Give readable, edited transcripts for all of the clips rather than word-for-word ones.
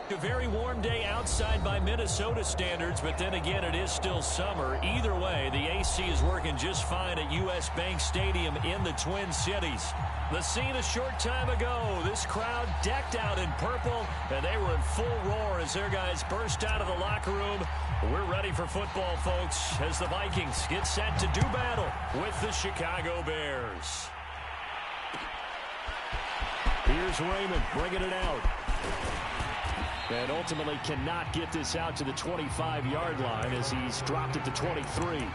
A very warm day outside by Minnesota standards, but then again, it is still summer. Either way, the AC is working just fine at U.S. Bank Stadium in the Twin Cities. The scene a short time ago, this crowd decked out in purple, and they were in full roar as their guys burst out of the locker room. We're ready for football, folks, as the Vikings get set to do battle with the Chicago Bears. Here's Raymond bringing it out. And ultimately cannot get this out to the 25-yard line as he's dropped it to 23.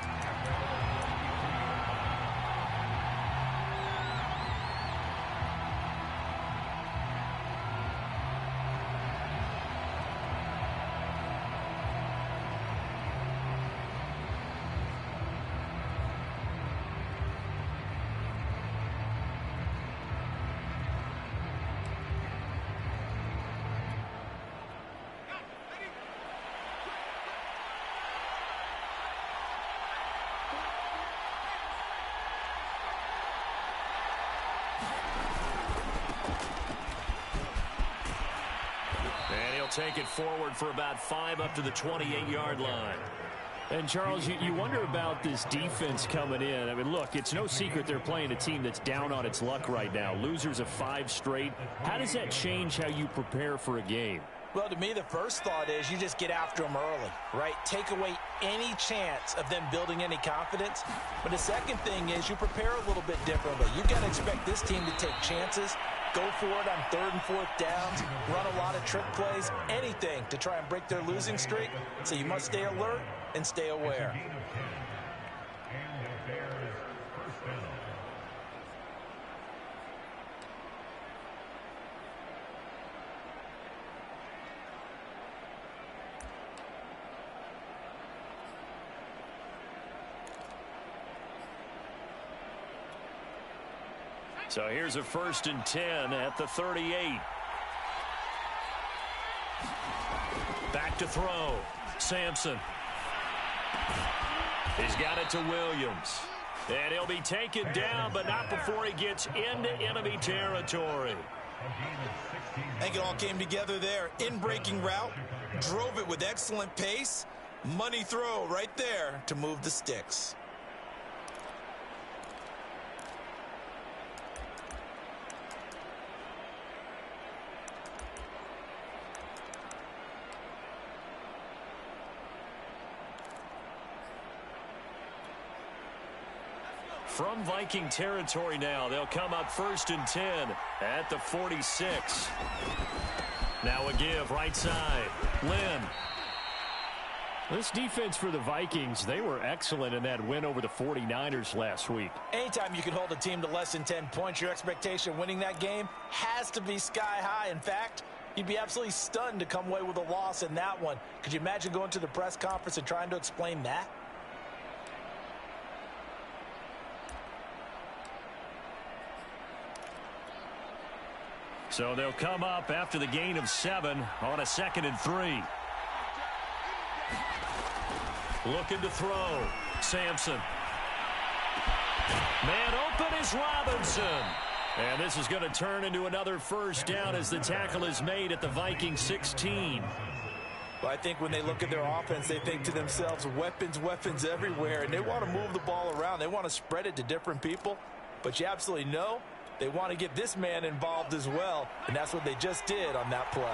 Take it forward for about 5 up to the 28-yard line. And, Charles, you wonder about this defense coming in. I mean, look, it's no secret they're playing a team that's down on its luck right now. Losers of 5 straight. How does that change how you prepare for a game? Well, to me, the first thought is you just get after them early, right? Take away any chance of them building any confidence. But the second thing is you prepare a little bit differently. You got to expect this team to take chances, go for it on 3rd and 4th downs, run a lot of trick plays, anything to try and break their losing streak. So you must stay alert and stay aware. So here's a 1st and 10 at the 38. Back to throw. Sampson. He's got it to Williams. And he'll be taken down, but not before he gets into enemy territory. I think it all came together there. In-breaking route. Drove it with excellent pace. Money throw right there to move the sticks. From Viking territory now, they'll come up 1st and 10 at the 46. Now a give right side. Lynn. This defense for the Vikings, they were excellent in that win over the 49ers last week. Anytime you can hold a team to less than 10 points, your expectation of winning that game has to be sky high. In fact, you'd be absolutely stunned to come away with a loss in that one. Could you imagine going to the press conference and trying to explain that? So they'll come up after the gain of 7 on a 2nd and 3. Looking to throw. Sampson. Man open is Robinson. And this is going to turn into another 1st down as the tackle is made at the Viking 16. Well, I think when they look at their offense, they think to themselves, weapons, weapons everywhere. And they want to move the ball around. They want to spread it to different people. But you absolutely know they want to get this man involved as well, and that's what they just did on that play.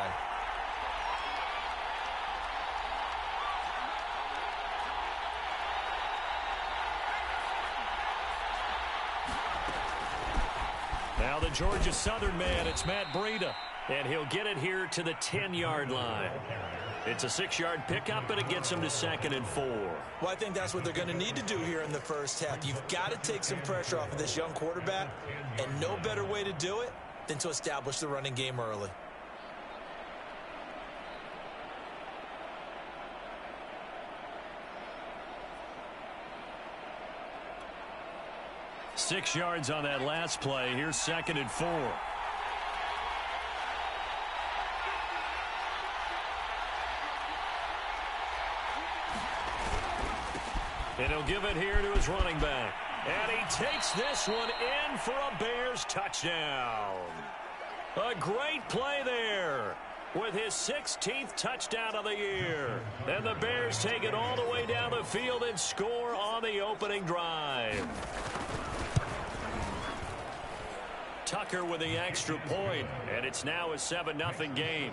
Now the Georgia Southern man, it's Matt Breida, and he'll get it here to the 10-yard line. It's a 6-yard pickup, and it gets him to 2nd and 4. Well, I think that's what they're going to need to do here in the first half. You've got to take some pressure off of this young quarterback, and no better way to do it than to establish the running game early. Six yards on that last play. Here's 2nd and 4. And he'll give it here to his running back. And he takes this one in for a Bears touchdown. A great play there. with his 16th touchdown of the year. And the Bears take it all the way down the field and score on the opening drive. Tucker with the extra point, and it's now a 7-0 game.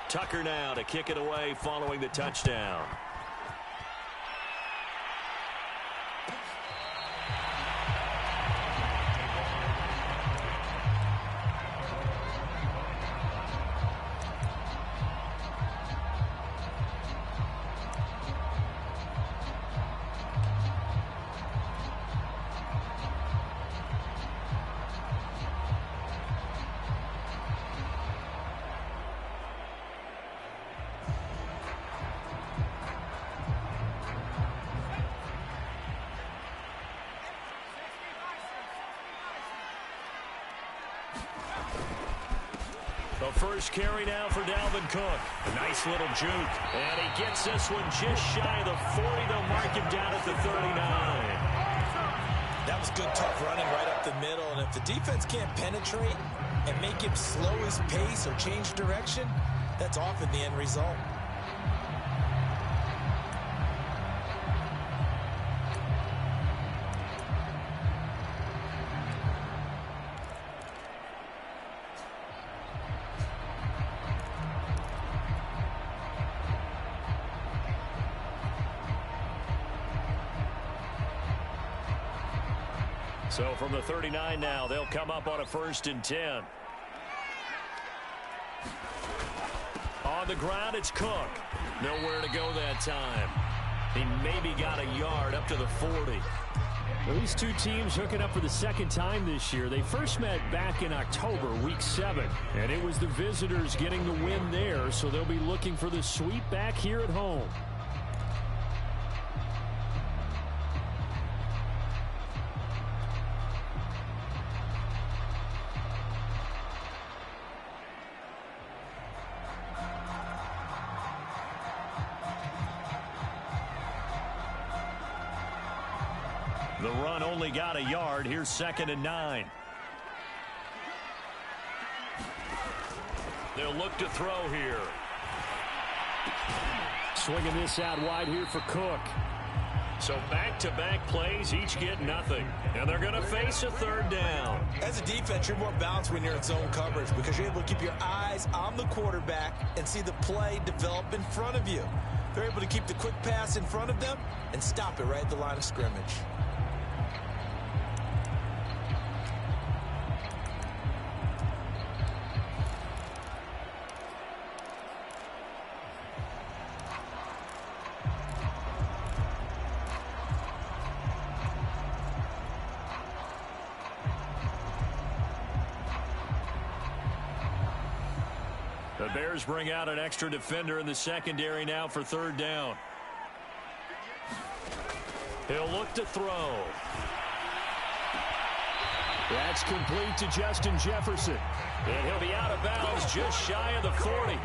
Tucker now to kick it away following the touchdown. The first carry now for Dalvin Cook. A nice little juke. And he gets this one just shy of the 40. They'll mark him down at the 39. That was good, tough running right up the middle. And if the defense can't penetrate and make him slow his pace or change direction, that's often the end result. So from the 39 now, they'll come up on a 1st and 10. On the ground, it's Cook. Nowhere to go that time. He maybe got a yard up to the 40. Well, these two teams hooking up for the second time this year. They first met back in October, week 7. And it was the visitors getting the win there, so they'll be looking for the sweep back here at home. The run only got a yard. Here's 2nd and 9. They'll look to throw here. Swinging this out wide here for Cook. So back-to-back plays, each get nothing. And they're going to face a 3rd down. As a defense, you're more balanced when you're in zone coverage because you're able to keep your eyes on the quarterback and see the play develop in front of you. They're able to keep the quick pass in front of them and stop it right at the line of scrimmage. The Bears bring out an extra defender in the secondary now for 3rd down. He'll look to throw. That's complete to Justin Jefferson. And he'll be out of bounds just shy of the 40.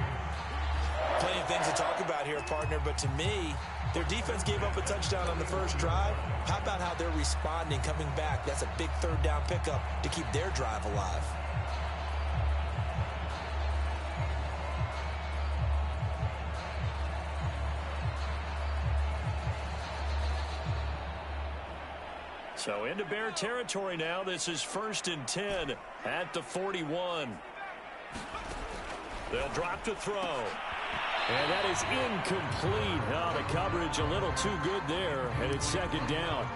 Plenty of things to talk about here, partner, but to me, their defense gave up a touchdown on the first drive. How about how they're responding, coming back? That's a big 3rd down pickup to keep their drive alive. So into Bear territory now. This is 1st and 10 at the 41. They'll drop to throw. And that is incomplete. Oh, the coverage a little too good there, and it's 2nd down.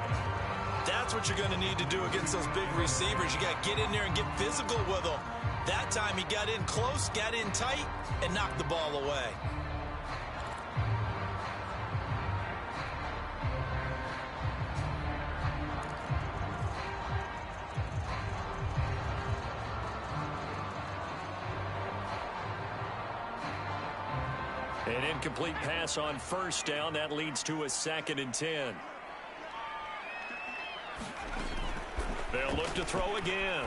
That's what you're going to need to do against those big receivers. You got to get in there and get physical with them. That time he got in close, got in tight, and knocked the ball away. An incomplete pass on 1st down. That leads to a 2nd and 10. They'll look to throw again.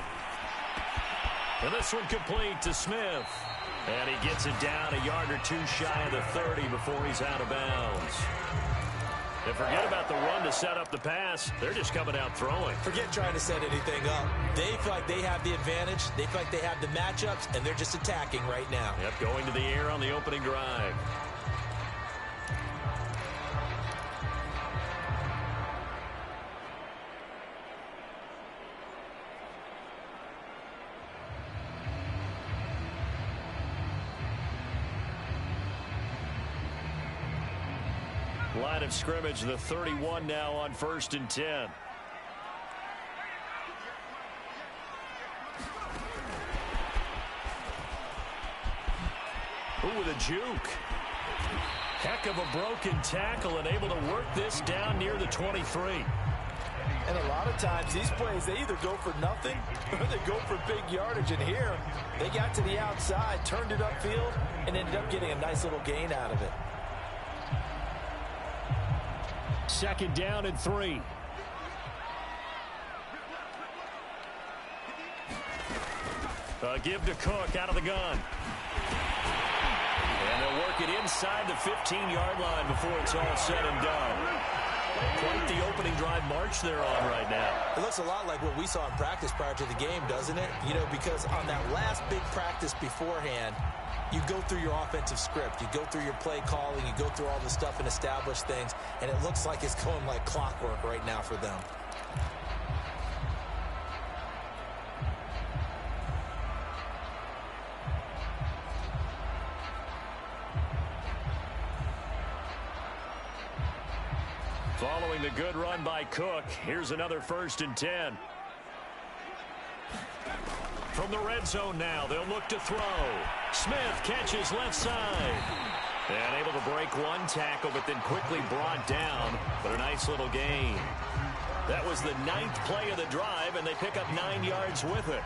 And this one complete to Smith. And he gets it down a yard or two shy of the 30 before he's out of bounds. And forget about the run to set up the pass. They're just coming out throwing. Forget trying to set anything up. They feel like they have the advantage. They feel like they have the matchups, and they're just attacking right now. Yep, going to the air on the opening drive. Line of scrimmage, the 31 now on 1st and 10. Ooh, with a juke. Heck of a broken tackle and able to work this down near the 23. And a lot of times these plays, they either go for nothing or they go for big yardage. And here, they got to the outside, turned it upfield, and ended up getting a nice little gain out of it. 2nd down and 3. Give to Cook out of the gun. And they'll work it inside the 15-yard line before it's all said and done. Quite the opening drive march they're on right now. It looks a lot like what we saw in practice prior to the game, doesn't it? You know, because on that last big practice beforehand, you go through your offensive script. You go through your play calling. You go through all the stuff and establish things. And it looks like it's going like clockwork right now for them. Following the good run by Cook, here's another 1st and 10. From the red zone now, they'll look to throw. Smith catches left side. And able to break one tackle, but then quickly brought down. But a nice little gain. That was the 9th play of the drive, and they pick up 9 yards with it.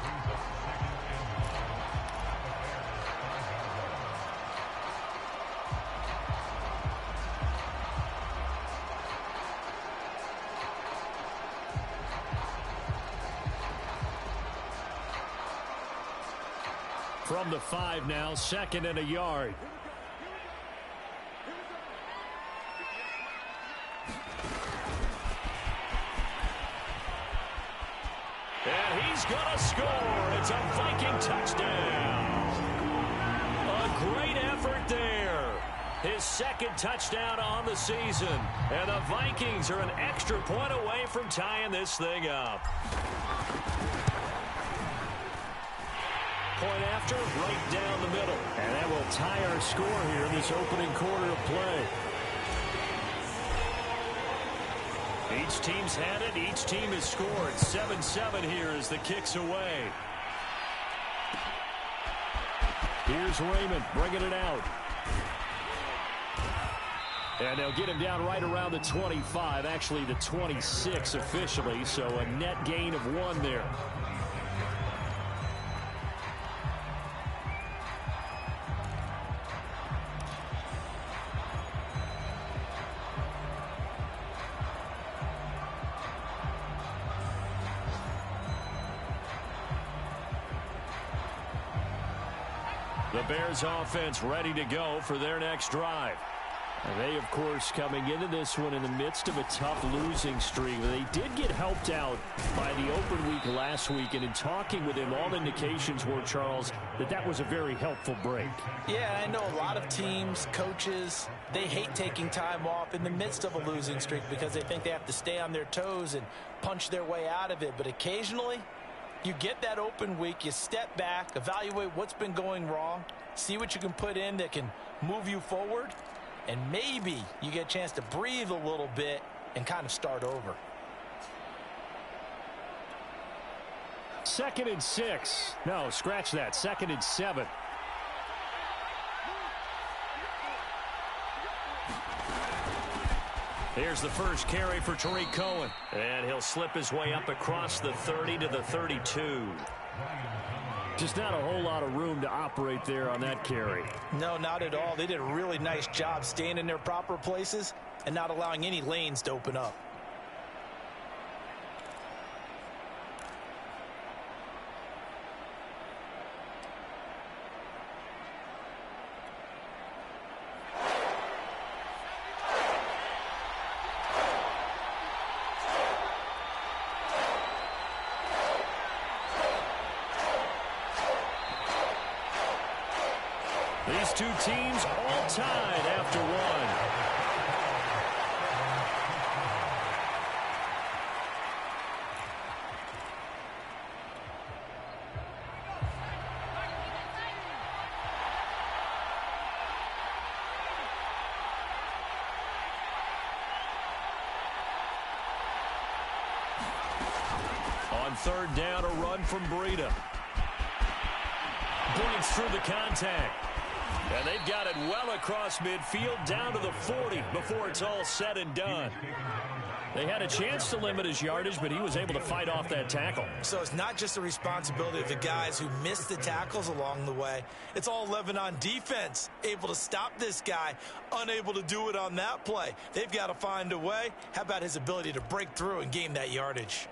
From the 5 now, 2nd and a yard. And he's going to score. It's a Viking touchdown. A great effort there. His 2nd touchdown on the season. And the Vikings are an extra point away from tying this thing up. Point after, right down the middle. And that will tie our score here in this opening quarter of play. Each team's had it. Each team has scored. 7-7 here as the kick's away. Here's Raymond bringing it out. And they'll get him down right around the 25, actually the 26 officially, so a net gain of 1 there. The Bears offense ready to go for their next drive. And they, of course, coming into this one in the midst of a tough losing streak. They did get helped out by the open week last week, and in talking with him, all indications were, Charles, that was a very helpful break. Yeah, I know a lot of teams, coaches, they hate taking time off in the midst of a losing streak because they think they have to stay on their toes and punch their way out of it. But occasionally, you get that open week, you step back, evaluate what's been going wrong, see what you can put in that can move you forward, and maybe you get a chance to breathe a little bit and kind of start over. 2nd and 6. No, scratch that. 2nd and 7. Here's the first carry for Tariq Cohen. And he'll slip his way up across the 30 to the 32. Just not a whole lot of room to operate there on that carry. No, not at all. They did a really nice job staying in their proper places and not allowing any lanes to open up. These two teams all tied after one. On third down, a run from Breida. Bleeds through the contact. And they've got it well across midfield down to the 40 before it's all said and done. They had a chance to limit his yardage, but he was able to fight off that tackle. So it's not just the responsibility of the guys who missed the tackles along the way. It's all 11 on defense, able to stop this guy, unable to do it on that play. They've got to find a way. How about his ability to break through and gain that yardage?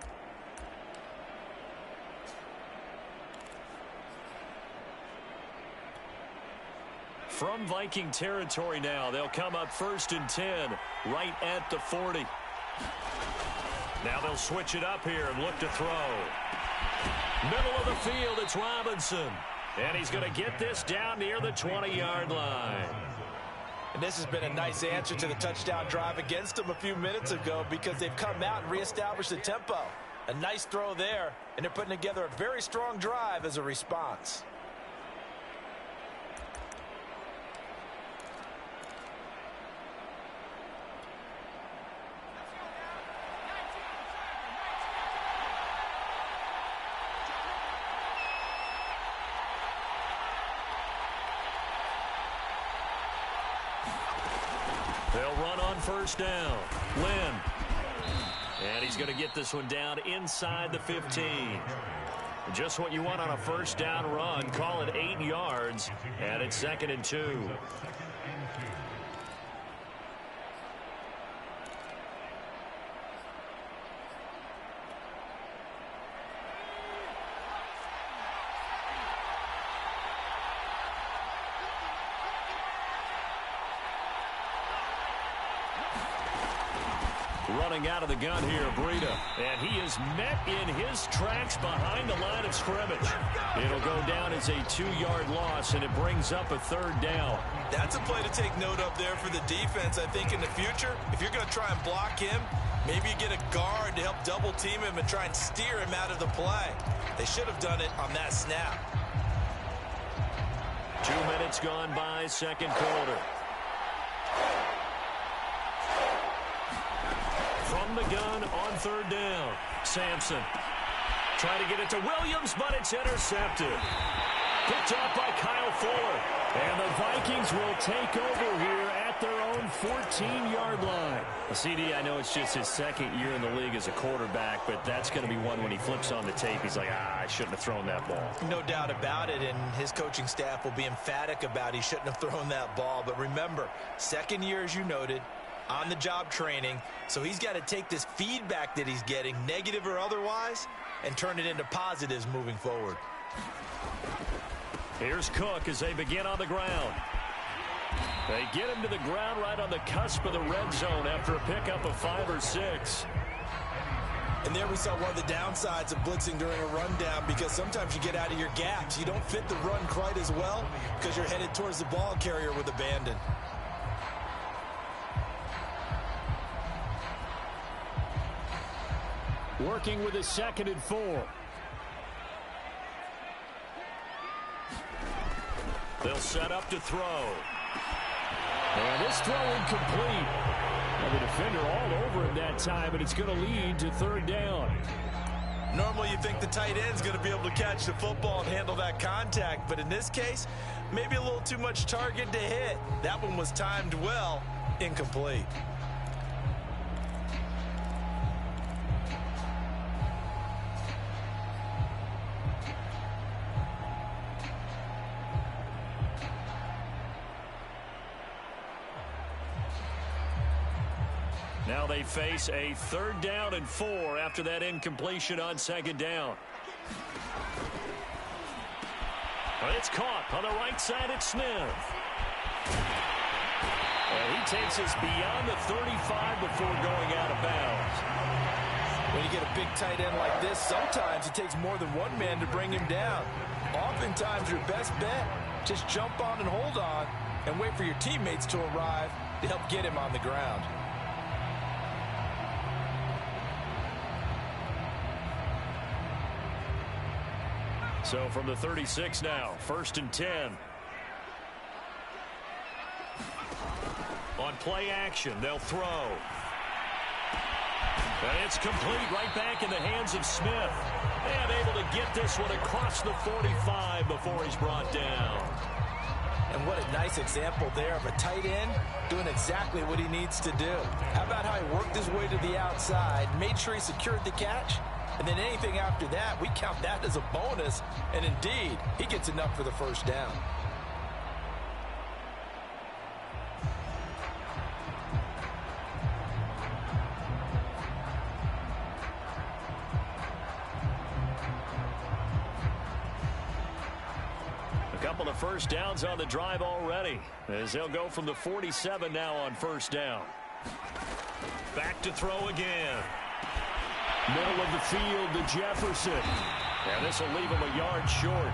From Viking territory now, they'll come up 1st and 10, right at the 40. Now they'll switch it up here and look to throw. Middle of the field, it's Robinson. And he's going to get this down near the 20-yard line. And this has been a nice answer to the touchdown drive against them a few minutes ago because they've come out and reestablished the tempo. A nice throw there, and they're putting together a very strong drive as a response. They'll run on 1st down. Lynn. And he's going to get this one down inside the 15. Just what you want on a 1st down run. Call it 8 yards. And it's 2nd and 2. Running out of the gun here, Breida. And he is met in his tracks behind the line of scrimmage. It'll go down as a 2-yard loss, and it brings up a 3rd down. That's a play to take note of there for the defense. I think in the future, if you're going to try and block him, maybe you get a guard to help double team him and try and steer him out of the play. They should have done it on that snap. 2 minutes gone by, 2nd quarter. From the gun on 3rd down. Sampson trying to get it to Williams, but it's intercepted. Picked up by Kyle Fuller. And the Vikings will take over here at their own 14-yard line. CD, I know it's just his 2nd year in the league as a quarterback, but that's going to be one when he flips on the tape. He's like, I shouldn't have thrown that ball. No doubt about it, and his coaching staff will be emphatic about he shouldn't have thrown that ball. But remember, 2nd year, as you noted, on-the-job training, so he's got to take this feedback that he's getting, negative or otherwise, and turn it into positives moving forward. Here's Cook as they begin on the ground. They get him to the ground right on the cusp of the red zone after a pickup of 5 or 6. And there we saw one of the downsides of blitzing during a rundown, because sometimes you get out of your gaps. You don't fit the run quite as well because you're headed towards the ball carrier with abandon. Working with a 2nd and 4. They'll set up to throw. And this throw incomplete. And the defender all over him that time, and it's going to lead to 3rd down. Normally you think the tight end's going to be able to catch the football and handle that contact, but in this case, maybe a little too much target to hit. That one was timed well, incomplete. Now they face a 3rd down and 4 after that incompletion on 2nd down. But it's caught on the right side at Smith. And he takes us beyond the 35 before going out of bounds. When you get a big tight end like this, sometimes it takes more than one man to bring him down. Oftentimes your best bet, Just jump on and hold on and wait for your teammates to arrive to help get him on the ground. So from the 36 now, 1st and 10. On play action, they'll throw. And it's complete right back in the hands of Smith. And able to get this one across the 45 before he's brought down. And what a nice example there of a tight end doing exactly what he needs to do. How about how he worked his way to the outside, made sure he secured the catch, and then anything after that, we count that as a bonus. And indeed, he gets enough for the first down. A couple of first downs on the drive already, as they'll go from the 47 now on 1st down. Back to throw again. Middle of the field to Jefferson. And this will leave him a yard short.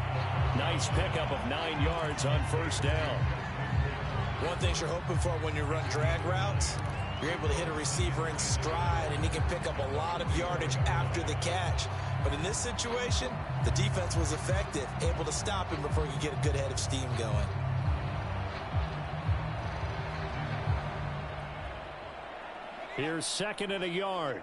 Nice pickup of 9 yards on 1st down. One thing you're hoping for when you run drag routes, you're able to hit a receiver in stride, and he can pick up a lot of yardage after the catch. But in this situation, the defense was effective, able to stop him before he could get a good head of steam going. Here's 2nd and a yard.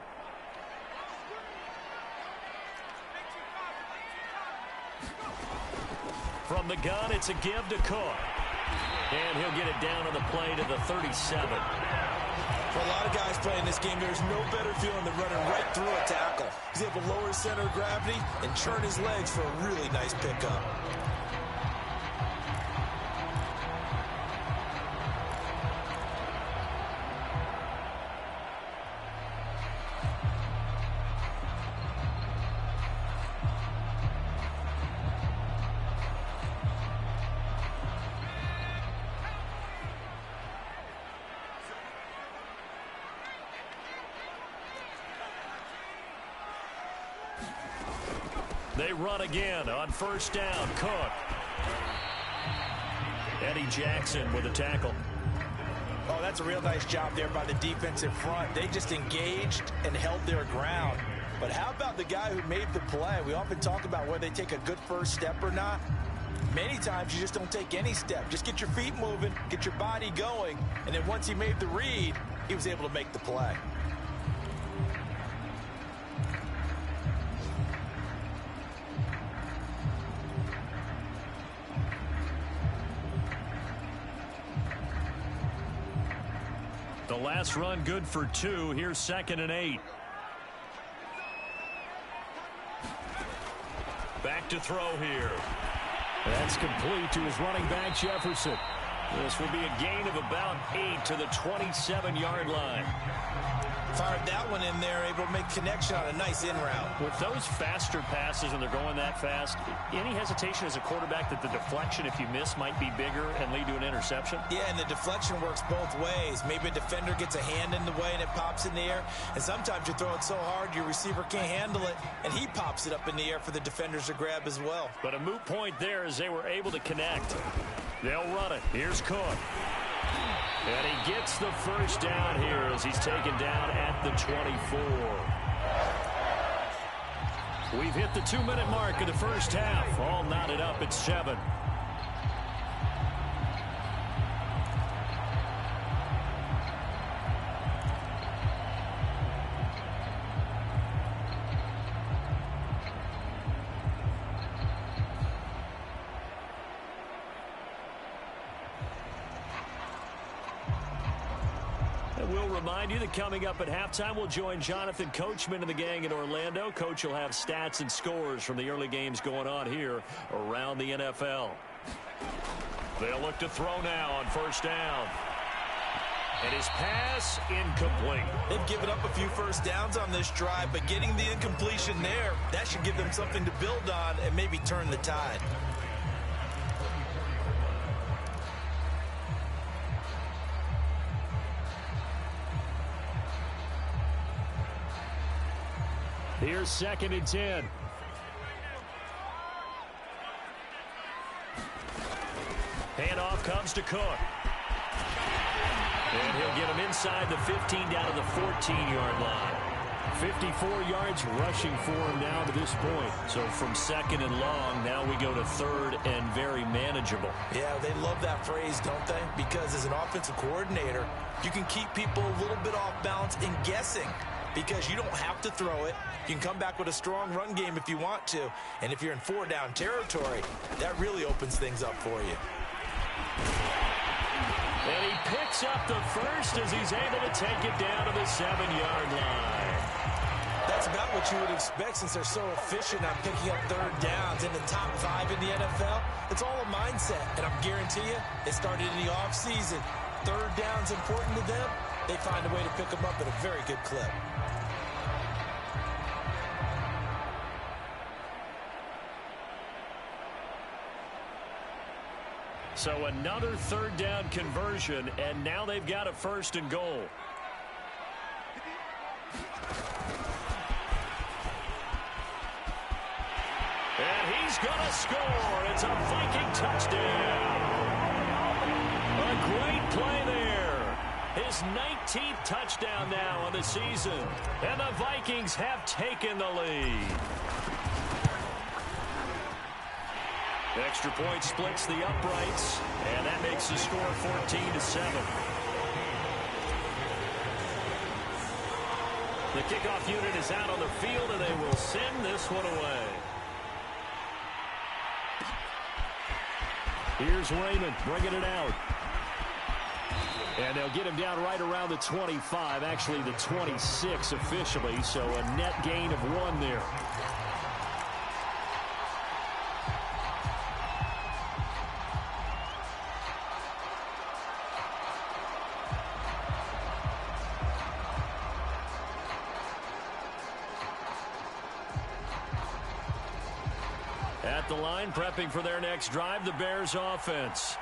From the gun, it's a give to Cook. And he'll get it down on the play to the 37. For a lot of guys playing this game, there's no better feeling than running right through a tackle. He's able to lower his center of gravity and churn his legs for a really nice pickup. They run again on 1st down. Cook. Eddie Jackson with a tackle. Oh, that's a real nice job there by the defensive front. They just engaged and held their ground. But how about the guy who made the play? We often talk about whether they take a good first step or not. Many times you just don't take any step. Just get your feet moving, get your body going, and then once he made the read, he was able to make the play. The last run good for 2. Here's 2nd and 8. Back to throw here. That's complete to his running back, Jefferson. This will be a gain of about 8 to the 27-yard line. Fired that one in there, able to make connection on a nice in route. With those faster passes and they're going that fast, any hesitation as a quarterback that the deflection, if you miss, might be bigger and lead to an interception? Yeah, and the deflection works both ways. Maybe a defender gets a hand in the way and it pops in the air. And sometimes you throw it so hard your receiver can't handle it, and he pops it up in the air for the defenders to grab as well. But a moot point there as they were able to connect. They'll run it. Here's Cook. And he gets the first down here as he's taken down at the 24. We've hit the 2-minute mark of the first half. All knotted up at 7. We'll remind you that coming up at halftime, we'll join Jonathan Coachman and the gang in Orlando. Coach will have stats and scores from the early games going on here around the NFL. They'll look to throw now on 1st down. And his pass incomplete. They've given up a few first downs on this drive, but getting the incompletion there, that should give them something to build on and maybe turn the tide. Here's 2nd and 10. handoff comes to Cook. And he'll get him inside the 15 down to the 14-yard line. 54 yards rushing for him now to this point. So from second and long, now we go to third and very manageable. Yeah, they love that phrase, don't they? Because as an offensive coordinator, you can keep people a little bit off balance and guessing because you don't have to throw it. You can come back with a strong run game if you want to. And if you're in 4-down territory, that really opens things up for you. And he picks up the first as he's able to take it down to the 7-yard line. That's about what you would expect since they're so efficient on picking up third downs in the top 5 in the NFL. It's all a mindset, and I'm guarantee you, it started in the offseason. Third down's important to them. They find a way to pick them up at a very good clip. So another third down conversion, and now they've got a 1st and goal. And he's going to score. It's a Viking touchdown. A great play there. His 19th touchdown now on the season. And the Vikings have taken the lead. Extra point splits the uprights, and that makes the score 14-7. The kickoff unit is out on the field, and they will send this one away. Here's Raymond bringing it out. And they'll get him down right around the 25, actually the 26 officially, so a net gain of 1 there. At the line, prepping for their next drive, the Bears offense.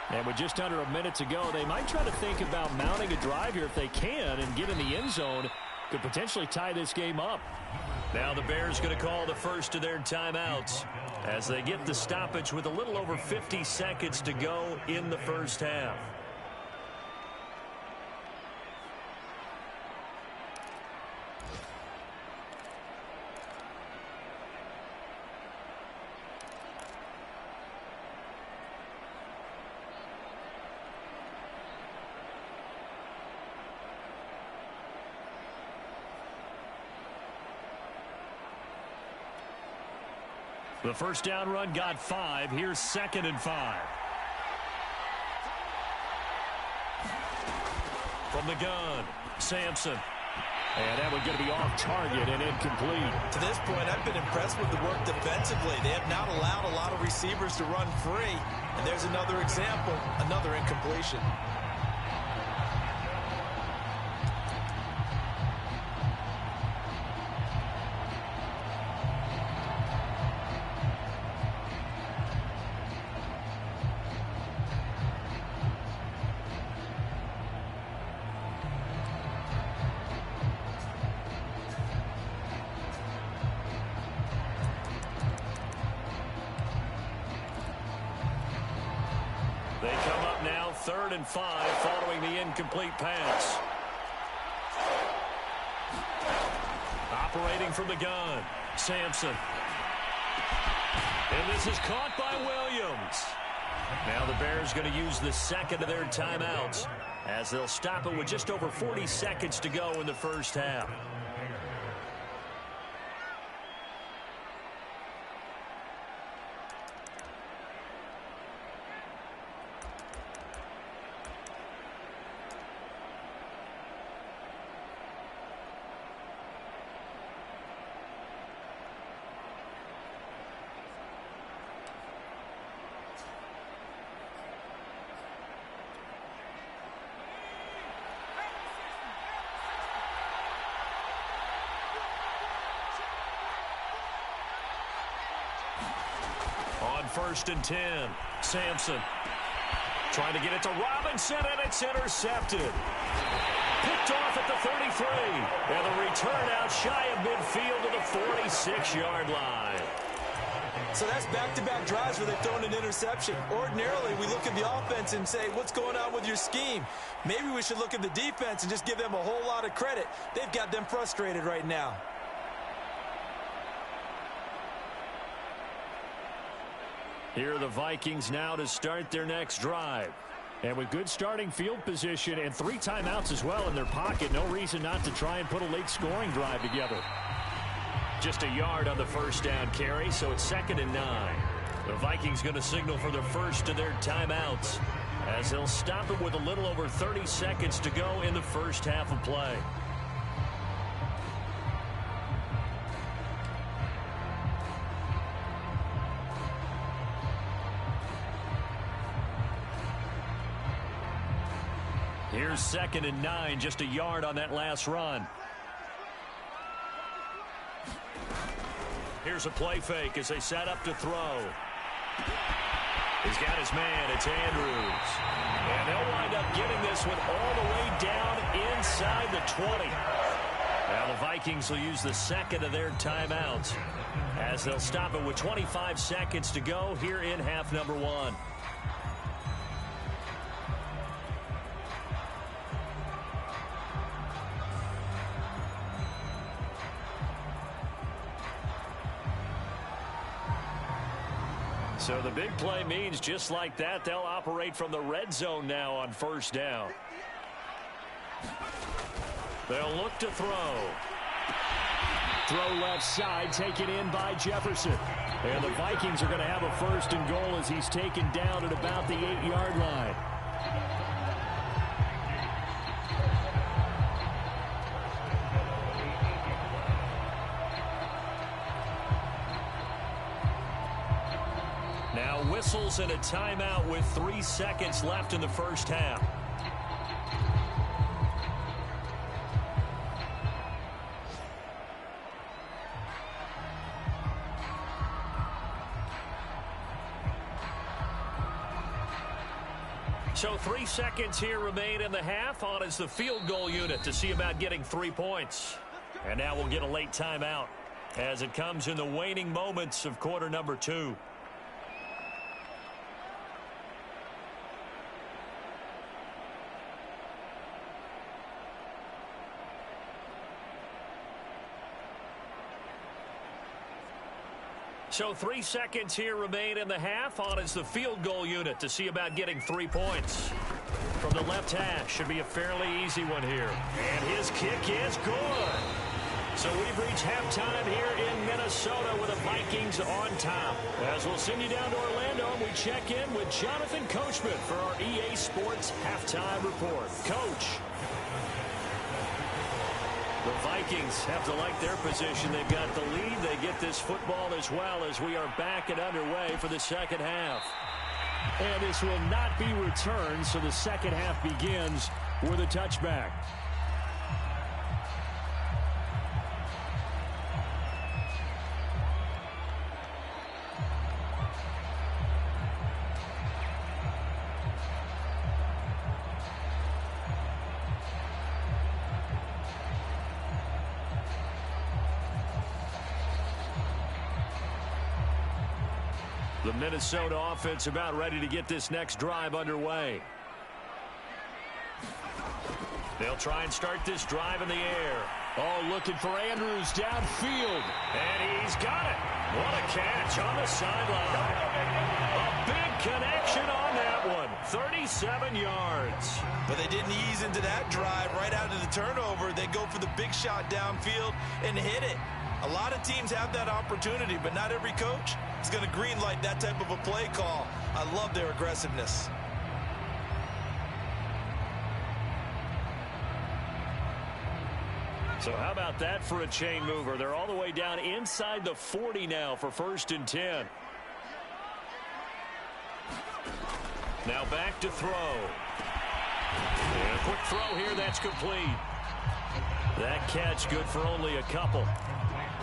And with just under a minute to go, they might try to think about mounting a drive here if they can and get in the end zone. Could potentially tie this game up. Now the Bears going to call the first of their timeouts as they get the stoppage with a little over 50 seconds to go in the first half. The first down run got 5. Here's 2nd and 5. From the gun, Sampson. And that one going to be off target and incomplete. To this point, I've been impressed with the work defensively. They have not allowed a lot of receivers to run free. And there's another example, another incompletion. They come up now 3rd and 5 following the incomplete pass. Operating from the gun, Sampson. And this is caught by Williams. Now the Bears going to use the 2nd of their timeouts as they'll stop it with just over 40 seconds to go in the first half. On 1st and 10, Sampson trying to get it to Robinson, and it's intercepted. Picked off at the 33, and the return out shy of midfield to the 46-yard line. So that's back-to-back drives where they've thrown an interception. Ordinarily, we look at the offense and say, what's going on with your scheme? Maybe we should look at the defense and just give them a whole lot of credit. They've got them frustrated right now. Here are the Vikings now to start their next drive. And with good starting field position and 3 timeouts as well in their pocket, no reason not to try and put a late scoring drive together. Just a yard on the first down carry, so it's 2nd and 9. The Vikings going to signal for the first of their timeouts as they'll stop it with a little over 30 seconds to go in the first half of play. Here's 2nd and 9, just a yard on that last run. Here's a play fake as they set up to throw. He's got his man. It's Andrews. And they'll wind up getting this one all the way down inside the 20. Now the Vikings will use the 2nd of their timeouts as they'll stop it with 25 seconds to go here in half number 1. So the big play means just like that, they'll operate from the red zone now on first down. They'll look to throw. Throw left side, taken in by Jefferson. And the Vikings are going to have a 1st and goal as he's taken down at about the 8-yard line. Now whistles and a timeout with 3 seconds left in the first half. So 3 seconds here remain in the half. On is the field goal unit to see about getting 3 points. And now we'll get a late timeout as it comes in the waning moments of quarter number 2. So 3 seconds here remain in the half. On is the field goal unit to see about getting 3 points. From the left hash, should be a fairly easy one here. And his kick is good. So we've reached halftime here in Minnesota with the Vikings on top. As we'll send you down to Orlando, and we check in with Jonathan Coachman for our EA Sports Halftime Report. Coach. The Vikings have to like their position. They've got the lead. They get this football as well as we are back and underway for the second half. And this will not be returned, so the second half begins with a touchback. The Minnesota offense about ready to get this next drive underway. They'll try and start this drive in the air. Oh, looking for Andrews downfield. And he's got it. What a catch on the sideline. A big connection on that one. 37 yards. But they didn't ease into that drive right out of the turnover. They go for the big shot downfield and hit it. A lot of teams have that opportunity, but not every coach is going to greenlight that type of a play call. I love their aggressiveness. So how about that for a chain mover? They're all the way down inside the 40 now for 1st and 10. Now back to throw. And a quick throw here, that's complete. That catch good for only a couple.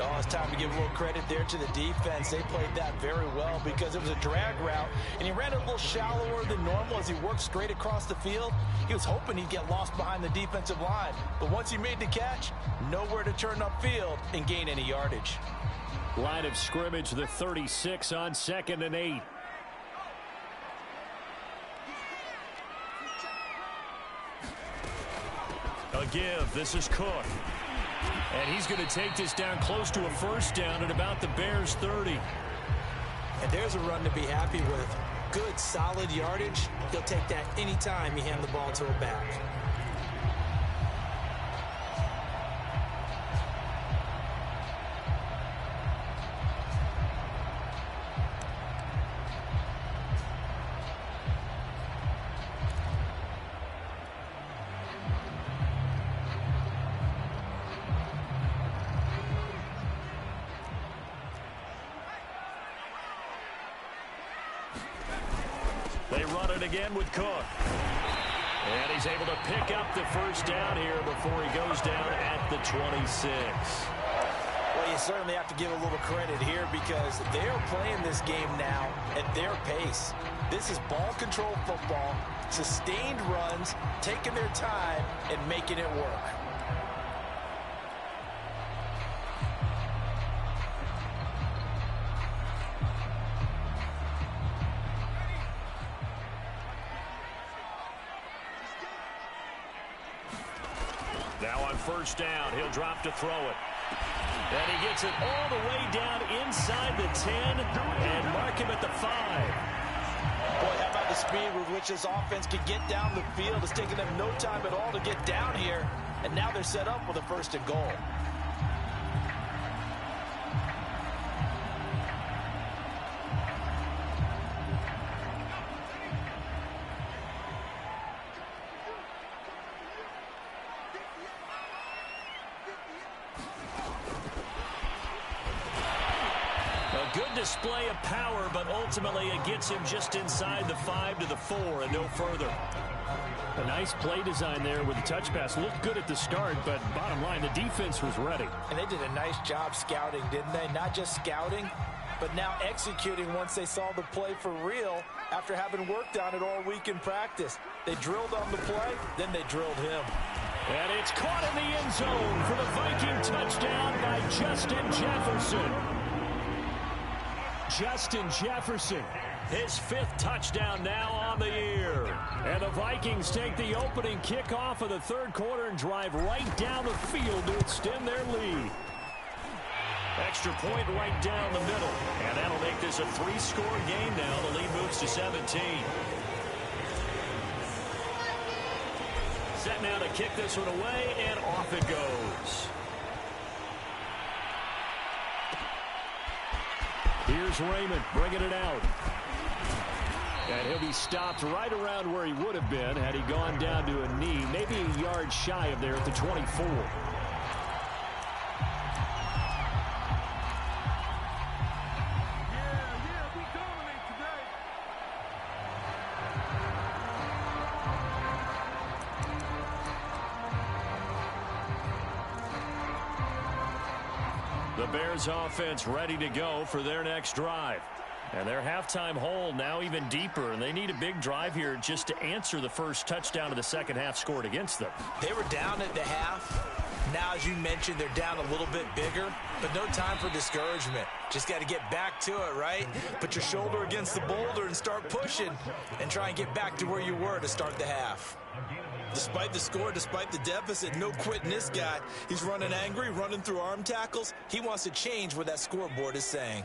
Oh, it's time to give a little credit there to the defense. They played that very well because it was a drag route, and he ran a little shallower than normal as he worked straight across the field. He was hoping he'd get lost behind the defensive line, but once he made the catch, nowhere to turn upfield and gain any yardage. Line of scrimmage, the 36 on 2nd and 8. A give. This is Cook. And he's going to take this down close to a first down at about the Bears' 30. And there's a run to be happy with. Good, solid yardage. He'll take that anytime you hand the ball to a back. They run it again with Cook. And he's able to pick up the first down here before he goes down at the 26. Well, you certainly have to give a little credit here because they're playing this game now at their pace. This is ball control football, sustained runs, taking their time, and making it work. Now on first down, he'll drop to throw it. And he gets it all the way down inside the 10 and mark him at the 5. Boy, how about the speed with which this offense can get down the field? It's taken them no time at all to get down here, and now they're set up with a 1st and goal. Good display of power, but ultimately it gets him just inside the 5 to the 4 and no further. A nice play design there with the touch pass. Looked good at the start, but bottom line, the defense was ready. And they did a nice job scouting, didn't they? Not just scouting, but now executing once they saw the play for real after having worked on it all week in practice. They drilled on the play, then they drilled him. And it's caught in the end zone for the Viking touchdown by Justin Jefferson. Justin Jefferson, his 5th touchdown now on the year. And the Vikings take the opening kickoff of the 3rd quarter and drive right down the field to extend their lead. Extra point right down the middle. And that'll make this a 3-score game now. The lead moves to 17. Set now to kick this one away, and off it goes. Here's Raymond bringing it out. And he'll be stopped right around where he would have been had he gone down to a knee, maybe a yard shy of there at the 24. The Bears offense ready to go for their next drive. And their halftime hole now even deeper, and they need a big drive here just to answer the first touchdown of the second half scored against them. They were down at the half. Now, as you mentioned, they're down a little bit bigger, but no time for discouragement. Just got to get back to it, right? Put your shoulder against the boulder and start pushing and try and get back to where you were to start the half. Despite the score, despite the deficit, no quitting this guy. He's running angry, running through arm tackles. He wants to change what that scoreboard is saying.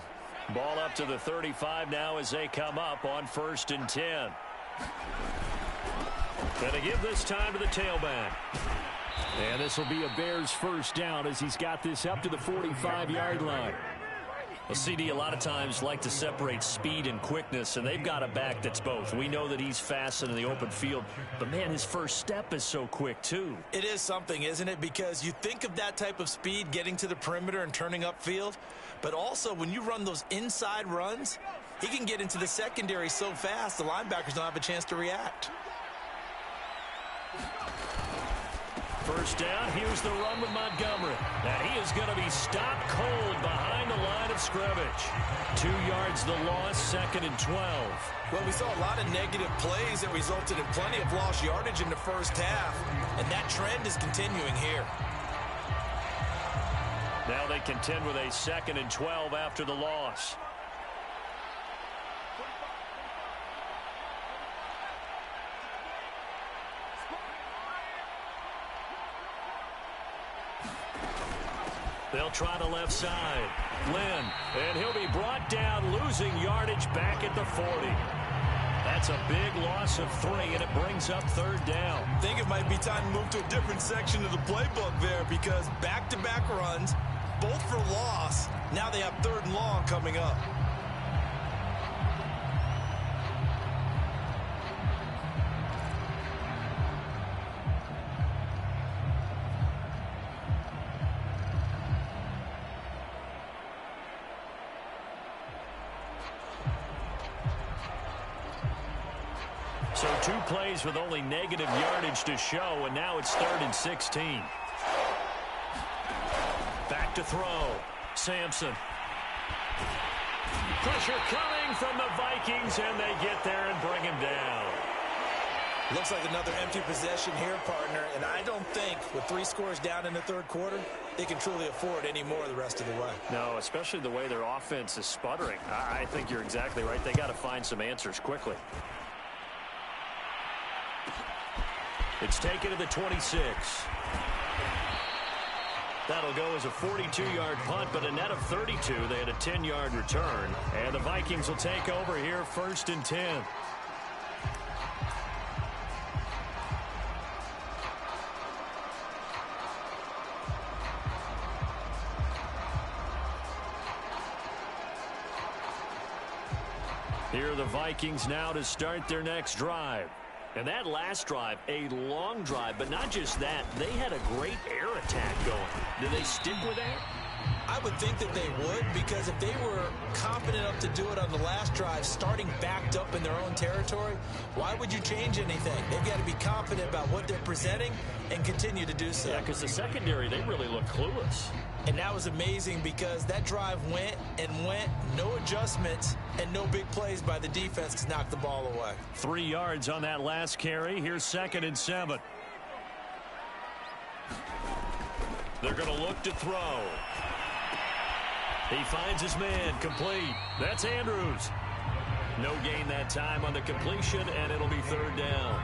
Ball up to the 35 now as they come up on 1st and 10. Gonna give this time to the tailback. And this will be a Bears 1st down as he's got this up to the 45-yard line. Well, CD, a lot of times like to separate speed and quickness, and they've got a back that's both. We know that he's fast in the open field, but, man, his first step is so quick, too. It is something, isn't it? Because you think of that type of speed getting to the perimeter and turning upfield, but also when you run those inside runs, he can get into the secondary so fast the linebackers don't have a chance to react. first down. Here's the run with Montgomery. And he is going to be stopped cold behind the line of scrimmage. 2 yards the loss, 2nd and 12. Well, we saw a lot of negative plays that resulted in plenty of lost yardage in the first half. And that trend is continuing here. Now they contend with a 2nd and 12 after the loss. They'll try the left side. Lynn, and he'll be brought down, losing yardage back at the 40. That's a big loss of 3, and it brings up 3rd down. I think it might be time to move to a different section of the playbook there, because back-to-back runs, both for loss. Now they have 3rd and long coming up. So 2 plays with only negative yardage to show, and now it's 3rd and 16. Back to throw. Sampson. Pressure coming from the Vikings, and they get there and bring him down. Looks like another empty possession here, partner, and I don't think with 3 scores down in the 3rd quarter, they can truly afford any more the rest of the way. No, especially the way their offense is sputtering. I think you're exactly right. They got to find some answers quickly. It's taken to the 26. That'll go as a 42-yard punt, but a net of 32. They had a 10-yard return. And the Vikings will take over here, 1st and 10. Here are the Vikings now to start their next drive. And that last drive, a long drive, but not just that. They had a great air attack going. Do they stick with that? I would think that they would, because if they were confident enough to do it on the last drive, starting backed up in their own territory, why would you change anything? They've got to be confident about what they're presenting and continue to do so. Yeah, because the secondary, they really look clueless. And that was amazing, because that drive went and went, no adjustments, and no big plays by the defense to knock the ball away. 3 yards on that last carry. Here's 2nd and 7. They're going to look to throw. He finds his man, complete. That's Andrews. No gain that time on the completion, and it'll be 3rd down.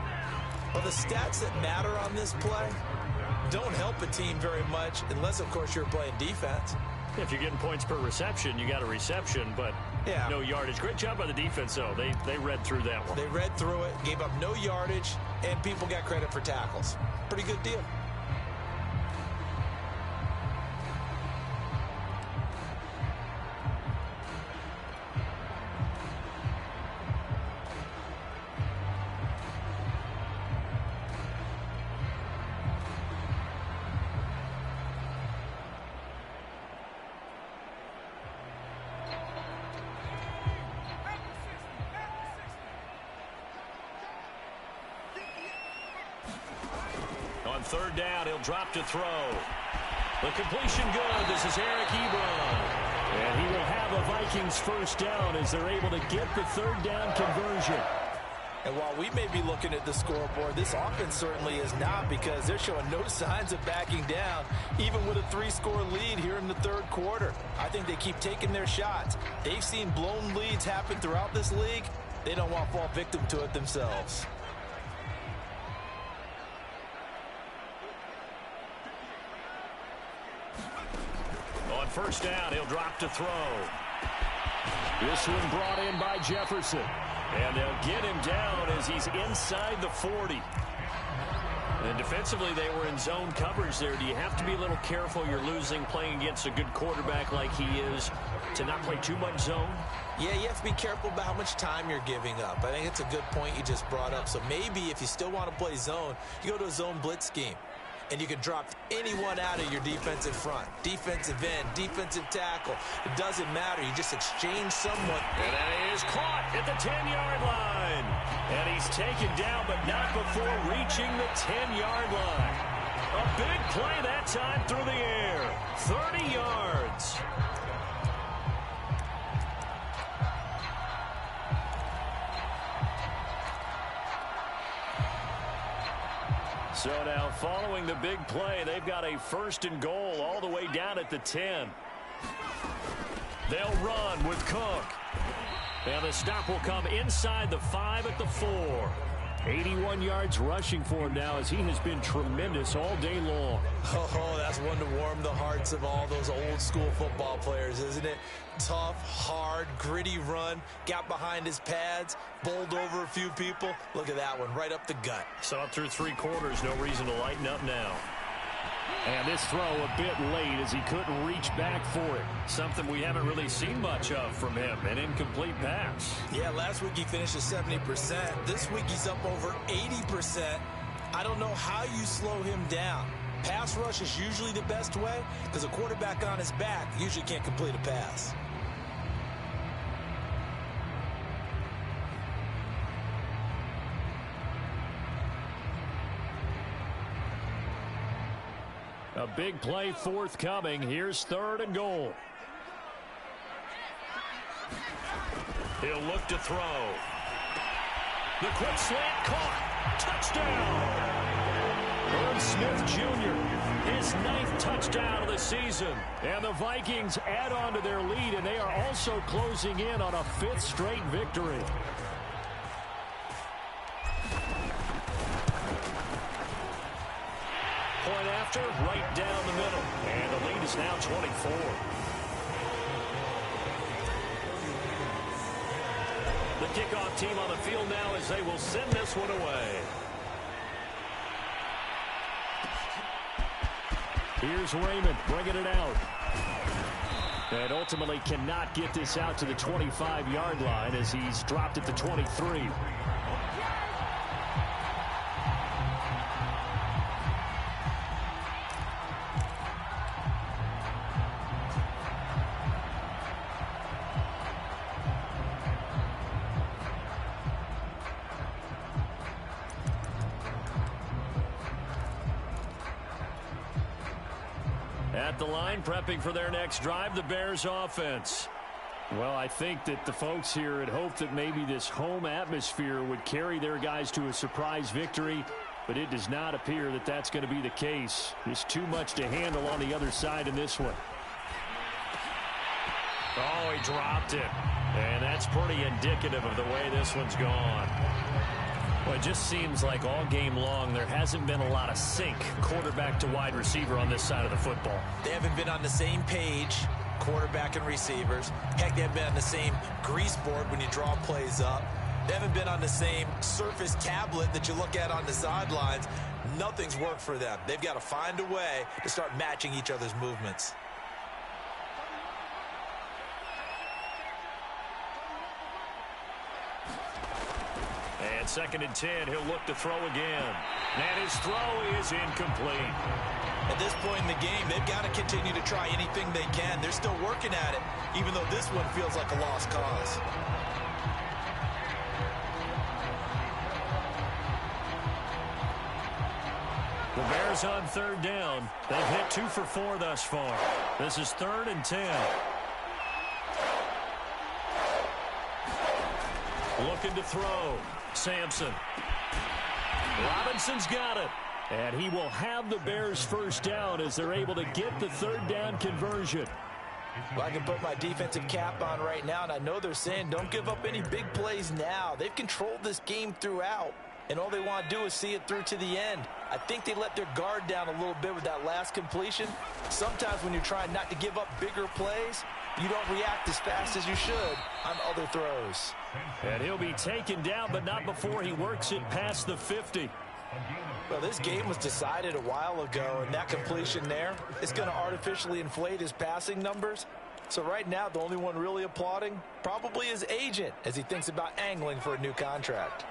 Well, the stats that matter on this play don't help a team very much, unless, of course, you're playing defense. If you're getting points per reception, you got a reception, but yeah, no yardage. Great job by the defense, though. They read through that one. They read through it, gave up no yardage, and people got credit for tackles. Pretty good deal. On 3rd down, he'll drop to throw. The completion good. This is Eric Ebron. And he will have a Vikings 1st down as they're able to get the 3rd down conversion. And while we may be looking at the scoreboard, this offense certainly is not, because they're showing no signs of backing down, even with a 3-score lead here in the 3rd quarter. I think they keep taking their shots. They've seen blown leads happen throughout this league. They don't want to fall victim to it themselves. On 1st down, he'll drop to throw. This one brought in by Jefferson. And they'll get him down as he's inside the 40. And defensively, they were in zone coverage there. Do you have to be a little careful? You're losing, playing against a good quarterback like he is, to not play too much zone? Yeah, you have to be careful about how much time you're giving up. I think it's a good point you just brought up. So maybe if you still want to play zone, you go to a zone blitz scheme. And you can drop anyone out of your defensive front. Defensive end, defensive tackle. It doesn't matter. You just exchange someone. And that is caught at the 10-yard line. And he's taken down, but not before reaching the 10-yard line. A big play that time through the air. 30 yards. So now following the big play, they've got a 1st and goal all the way down at the 10. They'll run with Cook. And the stop will come inside the 5 at the 4. 81 yards rushing for him now as he has been tremendous all day long. Oh, that's one to warm the hearts of all those old school football players, isn't it? Tough, hard, gritty run, got behind his pads, bowled over a few people. Look at that one, right up the gut. Saw it through 3 quarters, no reason to lighten up now. And this throw a bit late as he couldn't reach back for it. Something we haven't really seen much of from him, an incomplete pass. Yeah, last week he finished at 70%. This week he's up over 80%. I don't know how you slow him down. Pass rush is usually the best way because a quarterback on his back usually can't complete a pass. A big play forthcoming. Here's 3rd and goal. He'll look to throw. The quick slant caught. Touchdown. Herb Smith Jr., his 9th touchdown of the season. And the Vikings add on to their lead, and they are also closing in on a 5th straight victory. Point after, right down the middle. And the lead is now 24. The kickoff team on the field now as they will send this one away. Here's Raymond bringing it out. And ultimately cannot get this out to the 25-yard line as he's dropped at the 23. At the line, prepping for their next drive, the Bears offense. Well, I think that the folks here had hoped that maybe this home atmosphere would carry their guys to a surprise victory, but it does not appear that that's going to be the case. There's too much to handle on the other side in this one. Oh, he dropped it. And that's pretty indicative of the way this one's gone. Well, it just seems like all game long there hasn't been a lot of sync quarterback to wide receiver on this side of the football. They haven't been on the same page, quarterback and receivers. Heck, they haven't been on the same grease board when you draw plays up. They haven't been on the same surface tablet that you look at on the sidelines. Nothing's worked for them. They've got to find a way to start matching each other's movements. And 2nd and 10, he'll look to throw again. And his throw is incomplete. At this point in the game, they've got to continue to try anything they can. They're still working at it, even though this one feels like a lost cause. The Bears on 3rd down. They've hit 2 for 4 thus far. This is 3rd and 10. Looking to throw. Sampson. Robinson's got it. And he will have the Bears 1st down as they're able to get the 3rd down conversion. Well, I can put my defensive cap on right now, and I know they're saying don't give up any big plays now. They've controlled this game throughout, and all they want to do is see it through to the end. I think they let their guard down a little bit with that last completion. Sometimes when you're trying not to give up bigger plays, you don't react as fast as you should on other throws. And he'll be taken down, but not before he works it past the 50. Well, this game was decided a while ago, and that completion there is going to artificially inflate his passing numbers. So right now, the only one really applauding probably his agent as he thinks about angling for a new contract.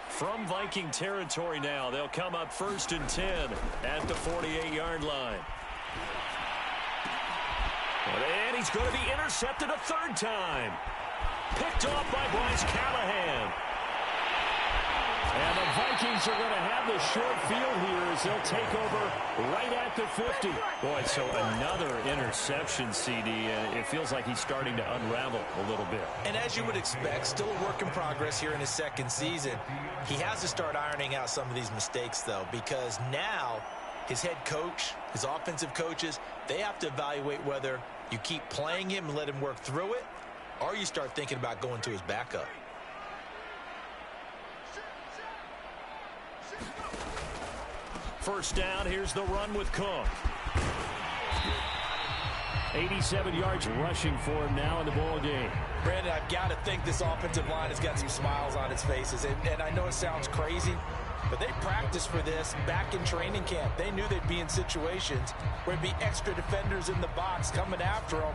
From Viking territory now, they'll come up 1st and 10 at the 48-yard line. And he's going to be intercepted a 3rd time. Picked off by Bryce Callahan. And the Vikings are going to have the short field here as they'll take over right at the 50. Boy, so another interception, CD, and it feels like he's starting to unravel a little bit. And as you would expect, still a work in progress here in his second season. He has to start ironing out some of these mistakes, though, because now his head coach, his offensive coaches, they have to evaluate whether you keep playing him and let him work through it, or you start thinking about going to his backup. First down, here's the run with Cook. 87 yards rushing for him now in the ball game. Brandon, I've got to think this offensive line has got some smiles on its faces. And I know it sounds crazy, but they practiced for this back in training camp. They knew they'd be in situations where there'd be extra defenders in the box coming after them,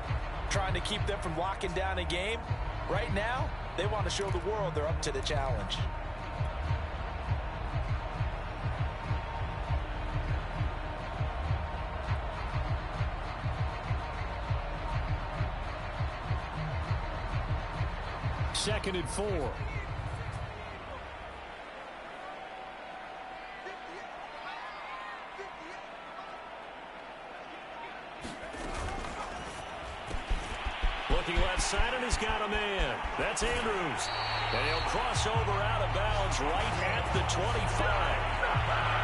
trying to keep them from locking down a game. Right now, they want to show the world they're up to the challenge. Second and 4. Looking left side, and he's got a man. That's Andrews. And he'll cross over out of bounds right at the 25.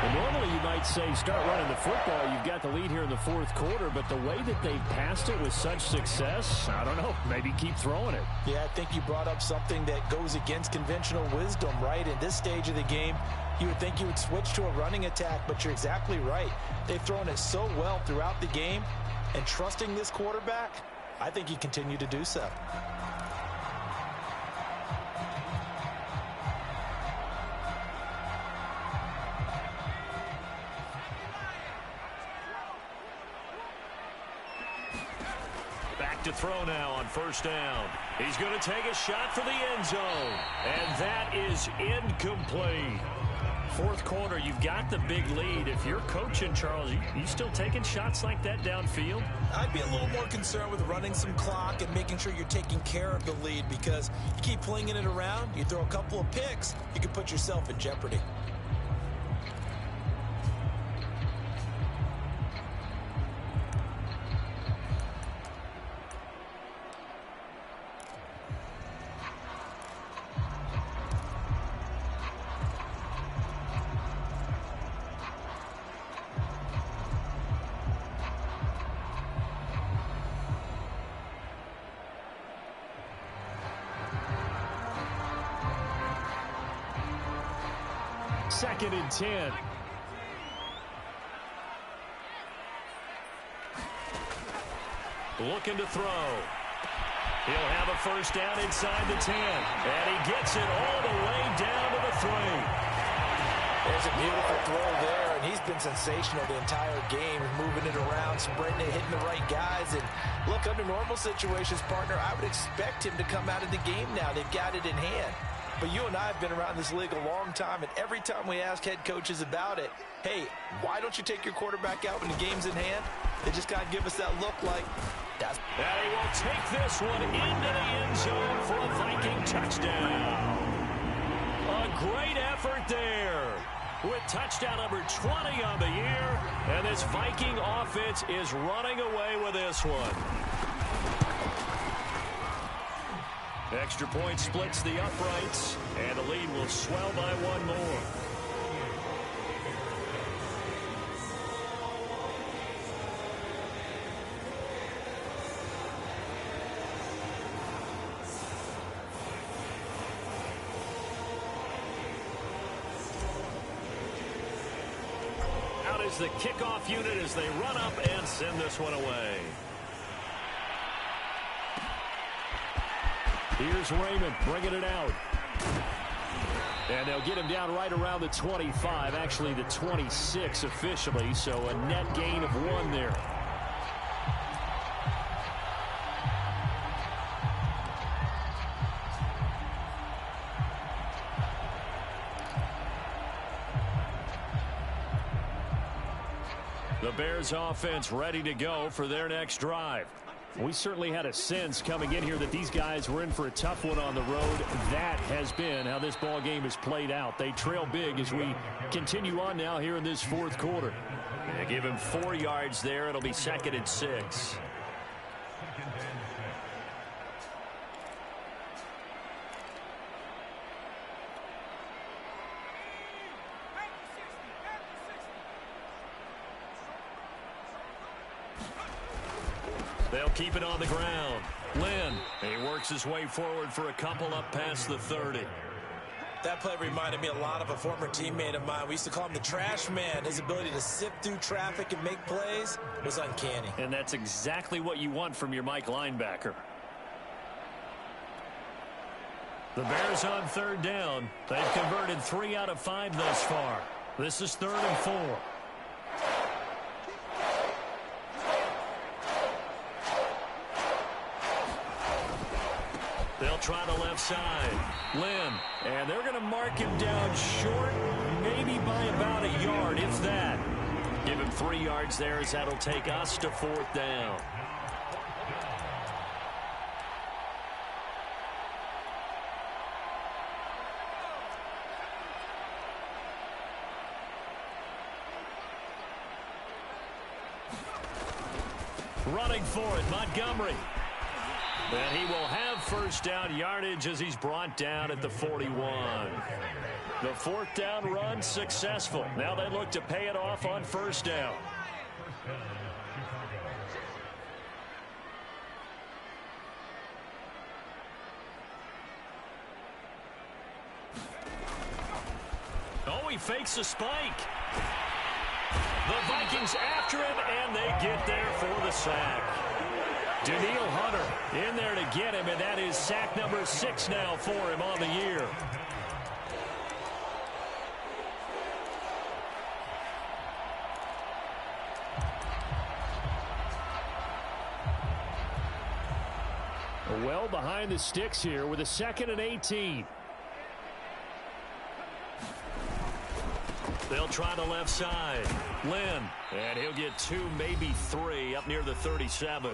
Well, normally you might say start running the football. You've got the lead here in the fourth quarter, but the way that they've passed it with such success, I don't know, maybe keep throwing it. Yeah, I think you brought up something that goes against conventional wisdom, right? In this stage of the game, you would think you would switch to a running attack, but you're exactly right. They've thrown it so well throughout the game, and trusting this quarterback, I think he continued to do so. Back to throw now on first down. He's going to take a shot for the end zone. And that is incomplete. Fourth quarter, you've got the big lead. If you're coaching, Charles, you still taking shots like that downfield? I'd be a little more concerned with running some clock and making sure you're taking care of the lead, because you keep flinging it around, you throw a couple of picks, you can put yourself in jeopardy. Second and 10. Looking to throw. He'll have a first down inside the 10. And he gets it all the way down to the 3. There's a beautiful throw there, and he's been sensational the entire game, moving it around, spreading it, hitting the right guys. And look, under normal situations, partner, I would expect him to come out of the game now. They've got it in hand. But you and I have been around this league a long time, and every time we ask head coaches about it, hey, why don't you take your quarterback out when the game's in hand? They just got to give us that look like that's... And he will take this one into the end zone for a Viking touchdown. A great effort there with touchdown number 20 on the year. And this Viking offense is running away with this one. Extra point splits the uprights, and the lead will swell by one more. Out is the kickoff unit as they run up and send this one away. Here's Raymond bringing it out. And they'll get him down right around the 25, actually the 26 officially, so a net gain of 1 there. The Bears offense ready to go for their next drive. We certainly had a sense coming in here that these guys were in for a tough one on the road. That has been how this ball game has played out. They trail big as we continue on now here in this fourth quarter. They give him 4 yards there. It'll be 2nd and 6. They'll keep it on the ground. Lynn, he works his way forward for a couple up past the 30. That play reminded me a lot of a former teammate of mine. We used to call him the trash man. His ability to sift through traffic and make plays was uncanny. And that's exactly what you want from your Mike linebacker. The Bears on 3rd down. They've converted 3 out of 5 thus far. This is 3rd and 4. They'll try the left side. Lynn, and they're going to mark him down short, maybe by about a yard, if that. Give him 3 yards there as that'll take us to 4th down. Running for it, Montgomery. And he will have 1st down yardage as he's brought down at the 41. The 4th down run successful. Now they look to pay it off on 1st down. Oh, he fakes a spike. The Vikings after him, and they get there for the sack. Daniil Hunter in there to get him, and that is sack number 6 now for him on the year. Well behind the sticks here with a 2nd and 18. They'll try the left side. Lynn, and he'll get 2, maybe 3 up near the 37.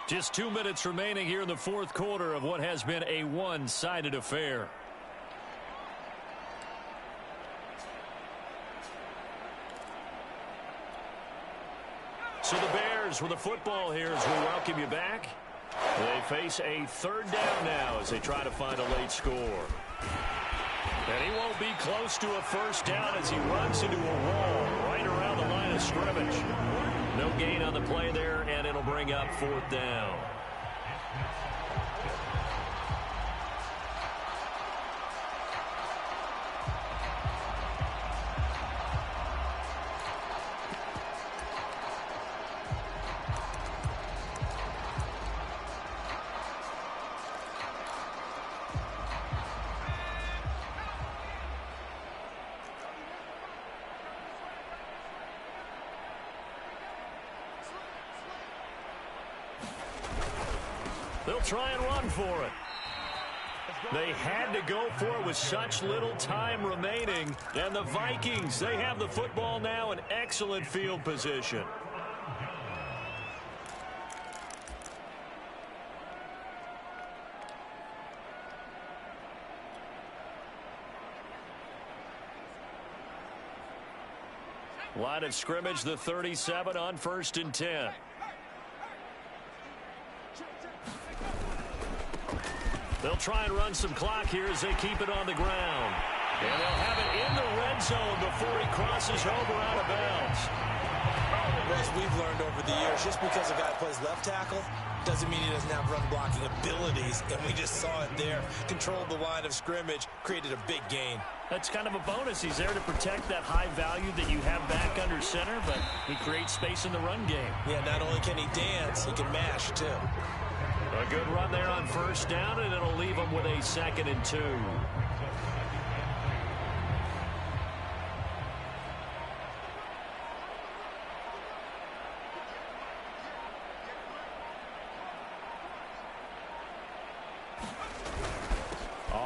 Just 2 minutes remaining here in the 4th quarter of what has been a one-sided affair. So the Bears with the football here as we welcome you back. They face a 3rd down now as they try to find a late score. And he won't be close to a 1st down as he runs into a wall right around the line of scrimmage. No gain on the play there, and it'll bring up 4th down. They'll try and run for it. They had to go for it with such little time remaining. And the Vikings, they have the football now in excellent field position. Line of scrimmage, the 37 on 1st and 10. They'll try and run some clock here as they keep it on the ground. And they'll have it in the red zone before he crosses over out of bounds. As we've learned over the years, just because a guy plays left tackle doesn't mean he doesn't have run blocking abilities. And we just saw it there. Controlled the line of scrimmage, created a big gain. That's kind of a bonus. He's there to protect that high value that you have back under center, but he creates space in the run game. Yeah, not only can he dance, he can mash too. A good run there on 1st down, and it'll leave him with a 2nd and 2.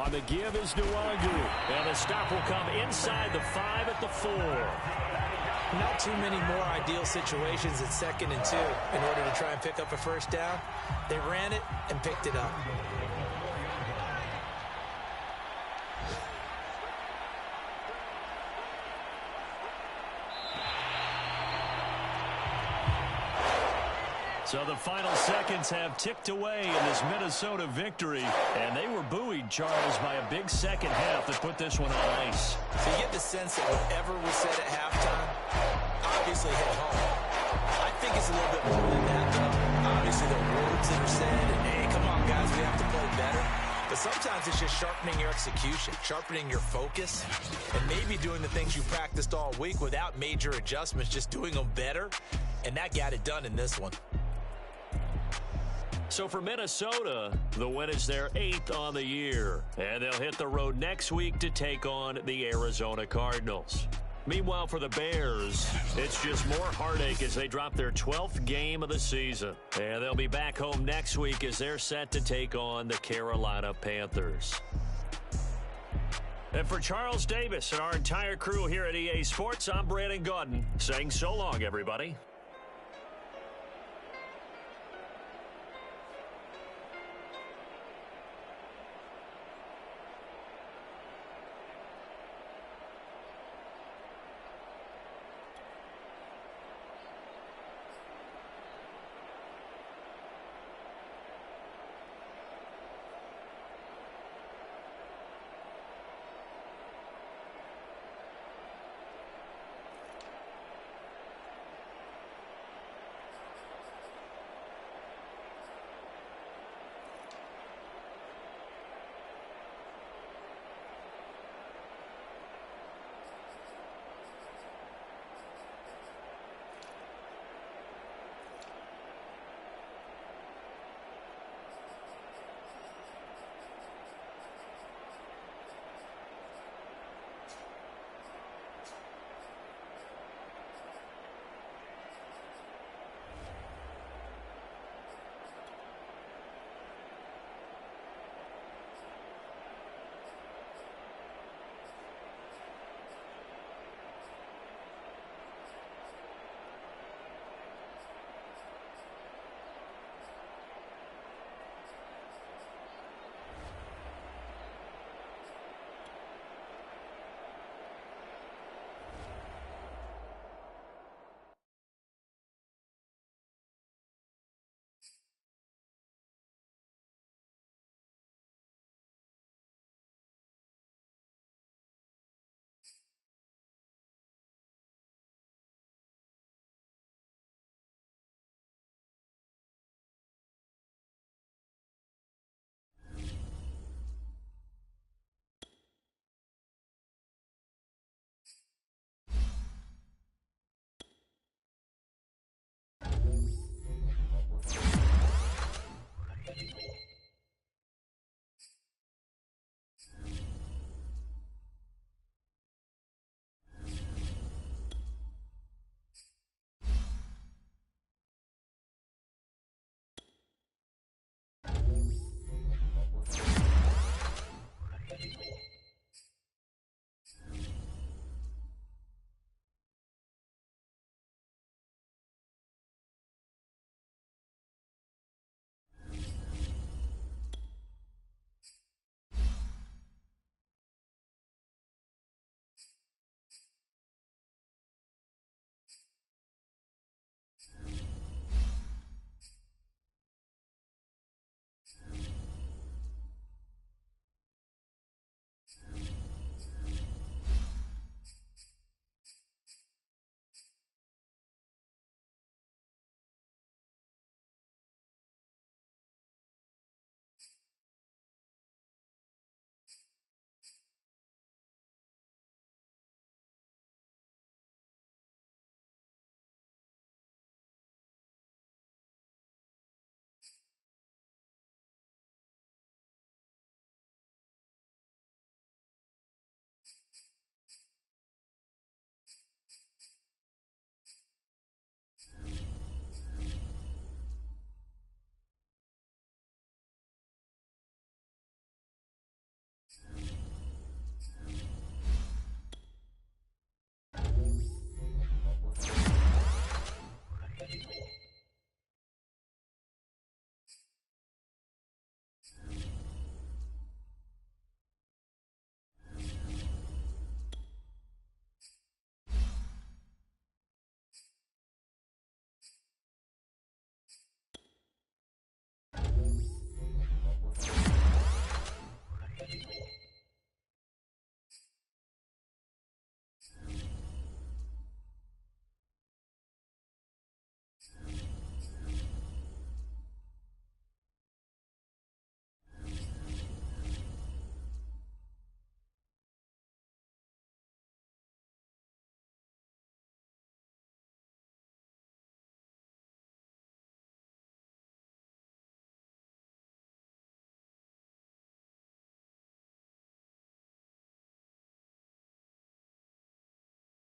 On the give is Nwangu. And the stop will come inside the 5 at the 4. Not too many more ideal situations at 2nd and 2 in order to try and pick up a first down. They ran it and picked it up. So the final seconds have ticked away in this Minnesota victory, and they were buoyed, Charles, by a big second half that put this one on ice. So you get the sense that whatever was said at halftime obviously hit home. I think it's a little bit more than that, though. Obviously, the words that are said, and hey, come on, guys, we have to play better. But sometimes it's just sharpening your execution, sharpening your focus, and maybe doing the things you practiced all week without major adjustments, just doing them better, and that got it done in this one. So for Minnesota, the win is their 8th on the year, and they'll hit the road next week to take on the Arizona Cardinals. Meanwhile, for the Bears, it's just more heartache as they drop their 12th game of the season, and they'll be back home next week as they're set to take on the Carolina Panthers. And for Charles Davis and our entire crew here at EA Sports, I'm Brandon Gaudin saying so long, everybody.